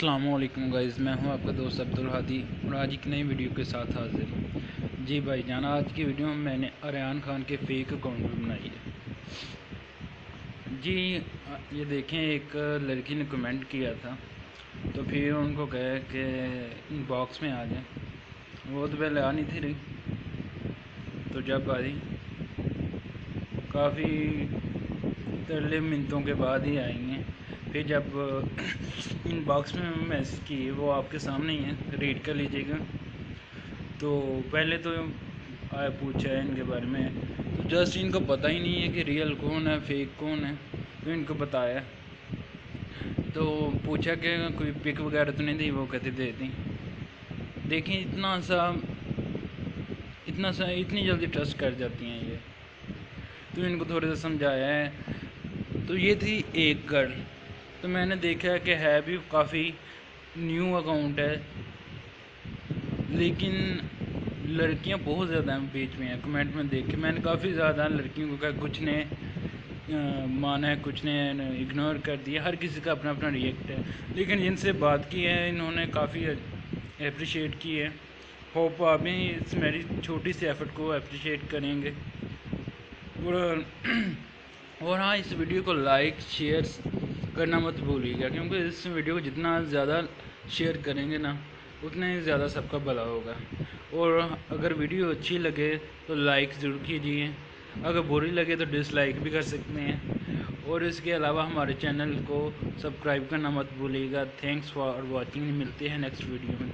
السلام علیکم گائز، میں ہوں آپ کا دوست عبدالہادی اور آج ایک نئی ویڈیو کے ساتھ حاضر ہوں۔ جی بھائی جان، آج کی ویڈیو میں نے آریان خان کے فیک اکاؤنٹ بنائی ہے۔ جی یہ دیکھیں، ایک لڑکی نے کمنٹ کیا تھا تو پھر ان کو کہا کہ ان باکس میں آ جائیں۔ وہ تو پہلے آ نہیں تھی رہی، تو جب آئی کافی ترلے منتوں کے بعد ہی آئی ہیں۔ پھر جب ان باکس میں میسج کی، وہ آپ کے سامنے ہی ہیں، ریڈ کر لیجیے گا۔ تو پہلے تو پوچھا ہے ان کے بارے میں، تو جسٹ ان کو پتہ ہی نہیں ہے کہ ریئل کون ہے فیک کون ہے، تو ان کو بتایا۔ تو پوچھا کہ کوئی پک وغیرہ تو نہیں دی، وہ کہتے دے دیں۔ دیکھیں اتنی جلدی ٹرسٹ کر جاتی ہیں یہ، تو ان کو تھوڑے سے سمجھایا ہے۔ تو یہ تھی ایک گرل، تو میں نے دیکھا کہ ہے بھی کافی نیو اکاؤنٹ ہے، لیکن لڑکیاں بہت زیادہ بیچ میں ہیں۔ کمنٹ میں دیکھ کے میں نے کافی زیادہ لڑکیوں کو کہا، کچھ نے مانا ہے، کچھ نے اگنور کر دیا، ہر کسی کا اپنا اپنا ریئیکٹ ہے۔ لیکن جن سے بات کی ہے انہوں نے کافی اپریشیٹ کی ہے۔ ہوپ آپ بھی اس میری چھوٹی سی ایفرٹ کو اپریشیٹ کریں گے، اور ہاں، اس ویڈیو کو لائک شیئر کرنا مت بھولیے گا، کیونکہ اس ویڈیو کو جتنا زیادہ شیئر کریں گے نا، اتنا ہی زیادہ سب کا بھلا ہوگا۔ اور اگر ویڈیو اچھی لگے تو لائک ضرور کیجیے، اگر بری لگے تو ڈس لائک بھی کر سکتے ہیں، اور اس کے علاوہ ہمارے چینل کو سبسکرائب کرنا مت بھولیے گا۔ تھینکس فار واچنگ، ملتے ہیں نیکسٹ ویڈیو میں۔